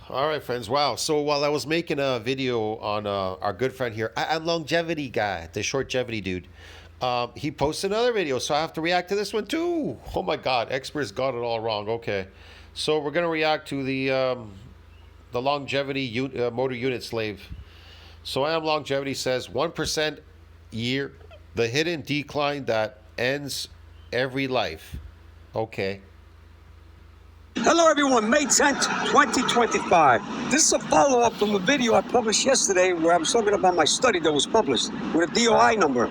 All right, friends. Wow. So while I was making a video on our good friend here, a longevity guy, the shortgevity dude, he posted another video. So I have to react to this one too. Oh my God, experts got it all wrong. Okay, so we're gonna react to the motor unit slave. So I am longevity says 1% year, the hidden decline that ends every life. Okay. Hello everyone, May 10th, 2025. This is a follow-up from a video I published yesterday where I was talking about my study that was published with a DOI number.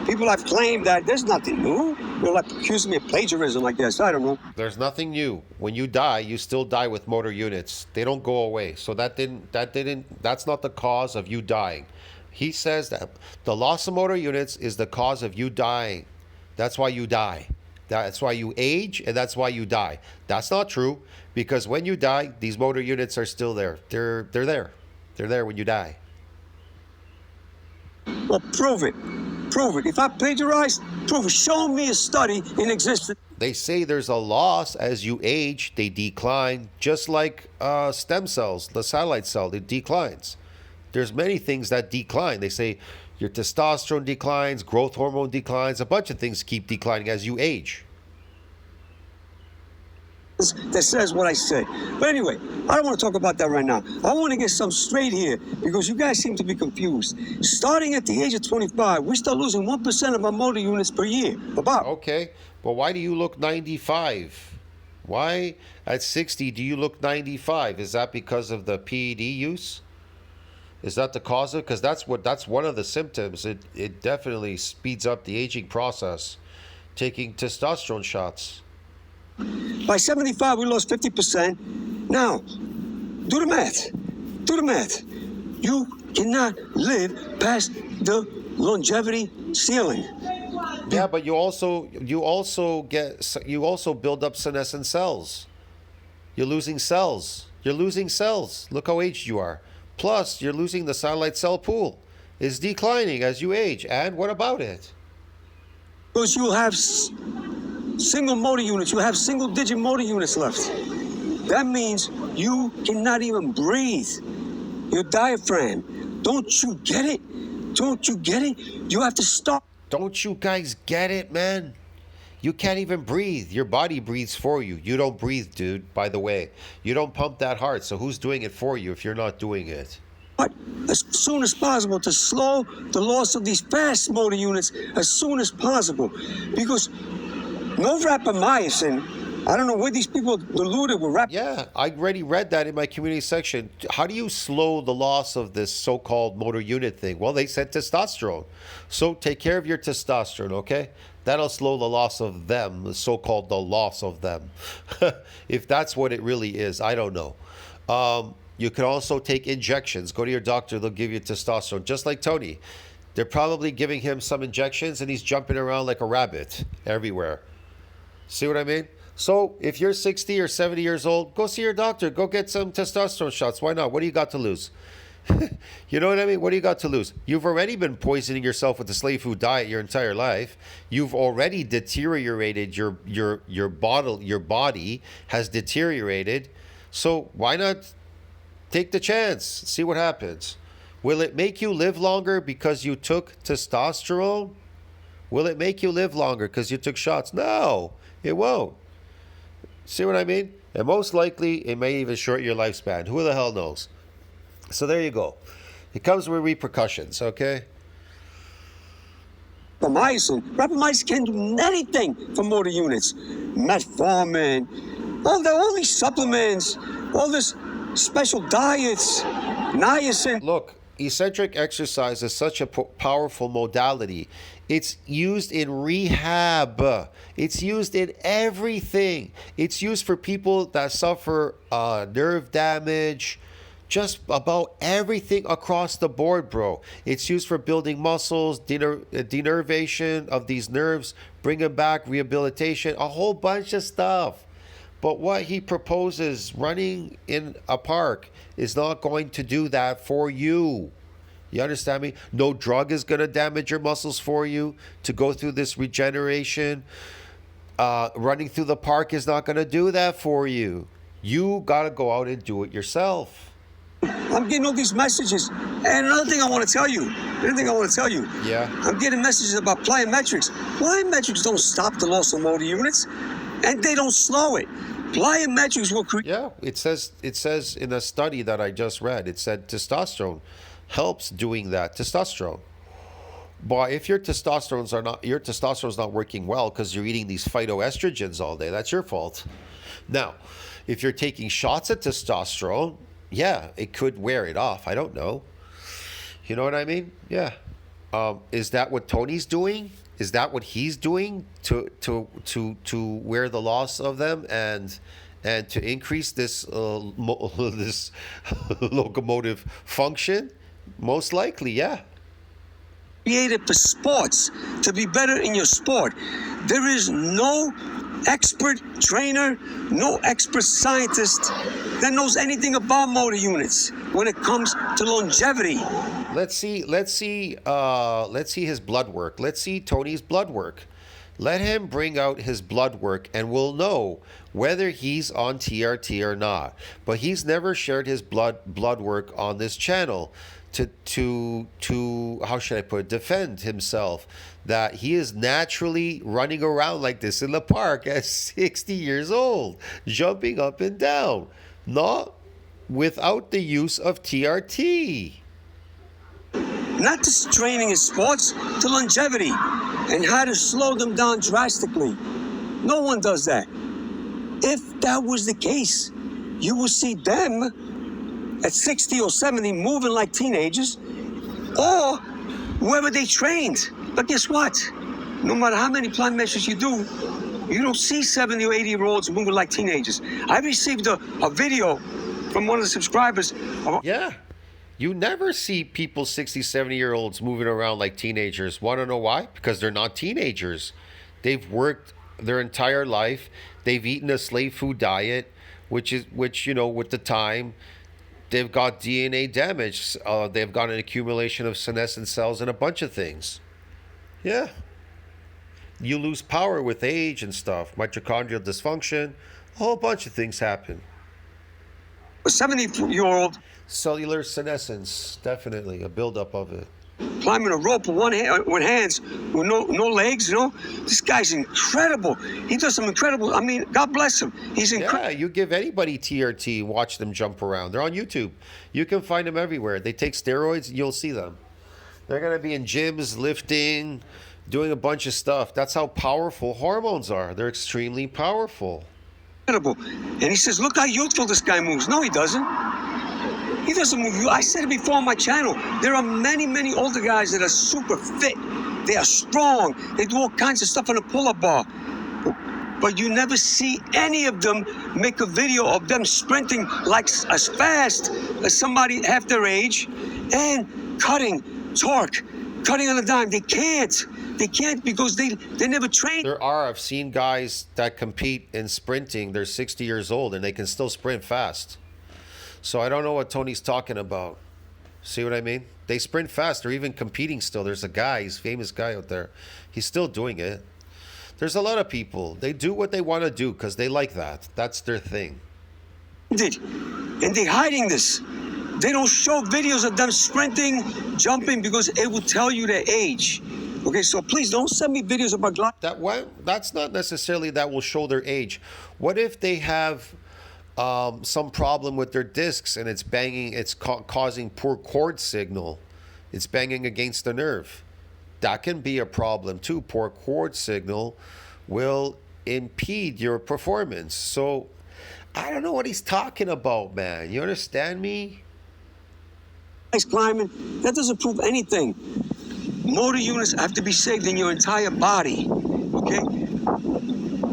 People have claimed that there's nothing new. They're like accusing me of plagiarism, I guess. I don't know. There's nothing new. When you die, you still die with motor units. They don't go away. So that's not the cause of you dying. He says that the loss of motor units is the cause of you dying. That's why you die. That's why you age, and that's why you die. That's not true, because when you die, these motor units are still there. They're there. They're there when you die. Well, prove it. Prove it. If I plagiarized, prove it. Show me a study in existence. They say there's a loss as you age, they decline, just like stem cells, the satellite cell, it declines. There's many things that decline. They say your testosterone declines, growth hormone declines, a bunch of things keep declining as you age. That says what I said. But anyway, I don't want to talk about that right now. I want to get some straight here because you guys seem to be confused. Starting at the age of 25, we start losing 1% of our motor units per year. About. Okay, but why do you look 95? Why at 60 do you look 95? Is that because of the PED use? Is that the cause of it? Because that's one of the symptoms. It definitely speeds up the aging process. Taking testosterone shots. By 75, we lost 50%. Now, do the math. Do the math. You cannot live past the longevity ceiling. Yeah, but you also build up senescent cells. You're losing cells. You're losing cells. Look how aged you are. Plus, you're losing the satellite cell pool. It's declining as you age. And what about it? Because you have single motor units. You have single-digit motor units left. That means you cannot even breathe. Your diaphragm. Don't you get it? Don't you get it? You have to stop. Don't you guys get it, man? You can't even breathe. Your body breathes for you. You don't breathe, dude, by the way. You don't pump that hard, so who's doing it for you if you're not doing it? But as soon as possible to slow the loss of these fast motor units as soon as possible. Because no rapamycin, I don't know where these people deluded with rap. Yeah, I already read that in my community section. How do you slow the loss of this so-called motor unit thing? Well, they said testosterone. So take care of your testosterone, okay? That'll slow the loss of them, the so-called the loss of them. If that's what it really is, I don't know. You can also take injections. Go to your doctor, they'll give you testosterone, just like Tony. They're probably giving him some injections and he's jumping around like a rabbit everywhere. See what I mean? So if you're 60 or 70 years old, go see your doctor. Go get some testosterone shots. Why not? What do you got to lose? You know what I mean? What do you got to lose? You've already been poisoning yourself with the slave food diet your entire life. You've already deteriorated your body has deteriorated. So why not take the chance? See what happens. Will it make you live longer because you took testosterone? Will it make you live longer because you took shots? No, it won't. See what I mean? And most likely, it may even shorten your lifespan. Who the hell knows? So there you go. It comes with repercussions, okay? Rapamycin can't do anything for motor units. Metformin, all these supplements, all this special diets, niacin. Look, eccentric exercise is such a powerful modality. It's used in rehab. It's used in everything. It's used for people that suffer nerve damage, just about everything across the board, bro. It's used for building muscles, denervation of these nerves, bringing back rehabilitation, a whole bunch of stuff. But what he proposes, running in a park, is not going to do that for you. You understand me? No drug is going to damage your muscles for you to go through this regeneration. Running through the park is not going to do that for you. You got to go out and do it yourself. I'm getting all these messages. And another thing I want to tell you. Yeah. I'm getting messages about plyometrics. Plyometrics don't stop the loss of motor units, and they don't slow it. Plyometrics will create. Yeah, it says in a study that I just read, it said testosterone helps doing that. Testosterone. But if your testosterone's not working well because you're eating these phytoestrogens all day, that's your fault. Now, if you're taking shots at testosterone, yeah, it could wear it off. I don't know. You know what I mean? Yeah. Is that what Tony's doing? Is that what he's doing to wear the loss of them and to increase this this locomotive function? Most likely, yeah. Created for sports, to be better in your sport. There is no expert trainer, no expert scientist that knows anything about motor units when it comes to longevity. Let's see his blood work. Let's see Tony's blood work. Let him bring out his blood work and we'll know whether he's on TRT or not. But he's never shared his blood work on this channel to how should I put it, defend himself that he is naturally running around like this in the park at 60 years old, jumping up and down, not without the use of TRT. Not just training in sports, to longevity and how to slow them down drastically. No one does that. If that was the case, you will see them at 60 or 70 moving like teenagers or wherever they trained. But guess what? No matter how many plyometrics you do, you don't see 70 or 80-year-olds moving like teenagers. I received a video from one of the subscribers. Yeah. You never see people 60, 70-year-olds moving around like teenagers. Want to know why? Because they're not teenagers. They've worked their entire life. They've eaten a slave food diet, which you know, with the time, they've got DNA damage. They've got an accumulation of senescent cells and a bunch of things. Yeah. You lose power with age and stuff. Mitochondrial dysfunction. A whole bunch of things happen. A 70-year-old Cellular senescence, definitely a buildup of it. climbing a rope with one hand, with hands, with no legs. You know, this guy's incredible. He does some incredible. I mean, God bless him. He's incredible. Yeah, you give anybody TRT, watch them jump around. They're on YouTube. You can find them everywhere. They take steroids, you'll see them. They're gonna be in gyms, lifting, doing a bunch of stuff. That's how powerful hormones are. They're extremely powerful. And he says, look how youthful this guy moves. No, he doesn't. He doesn't move. I said it before on my channel. There are many, many older guys that are super fit. They are strong. They do all kinds of stuff on a pull-up bar. But you never see any of them make a video of them sprinting like as fast as somebody half their age and cutting torque, cutting on a dime. They can't. They can't because they never trained. I've seen guys that compete in sprinting. They're 60 years old and they can still sprint fast. So I don't know what Tony's talking about. See what I mean? They sprint fast. They're even competing still. There's a guy, he's a famous guy out there. He's still doing it. There's a lot of people. They do what they want to do because they like that. That's their thing. And they're hiding this. They don't show videos of them sprinting, jumping, because it will tell you their age. Okay, so please don't send me videos about That's not necessarily that will show their age. What if they have some problem with their discs and it's banging, it's causing poor cord signal. It's banging against the nerve. That can be a problem too. Poor cord signal will impede your performance. So I don't know what he's talking about, man. You understand me? Climbing, that doesn't prove anything. Motor units have to be saved in your entire body, okay?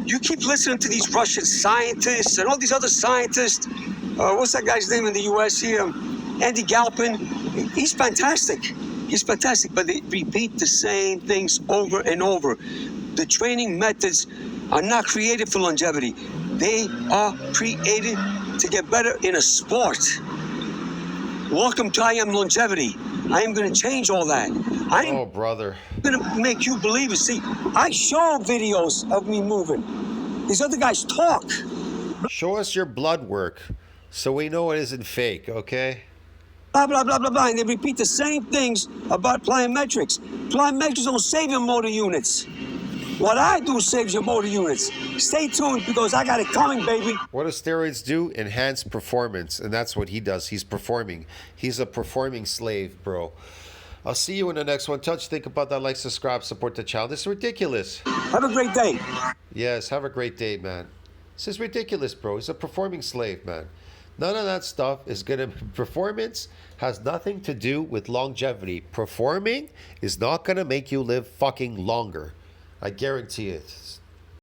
You keep listening to these Russian scientists and all these other scientists. What's that guy's name in the U.S. here? Andy Galpin. He's fantastic. He's fantastic, but they repeat the same things over and over. The training methods are not created for longevity. They are created to get better in a sport. Welcome to I Am Longevity. I am going to change all that. Oh, brother. I'm going to make you believe it. See, I show videos of me moving. These other guys talk. Show us your blood work so we know it isn't fake, okay? Blah, blah, blah, blah, blah. And they repeat the same things about plyometrics. Plyometrics don't save your motor units. What I do saves your motor units. Stay tuned because I got it coming, baby. What do steroids do? Enhance performance. And that's what he does. He's performing. He's a performing slave, bro. I'll see you in the next one. Touch, think about that, like, subscribe, support the channel. This is ridiculous. Have a great day. Yes, have a great day, man. This is ridiculous, bro. He's a performing slave, man. None of that stuff is gonna. Performance has nothing to do with longevity. Performing is not gonna make you live fucking longer. I guarantee it.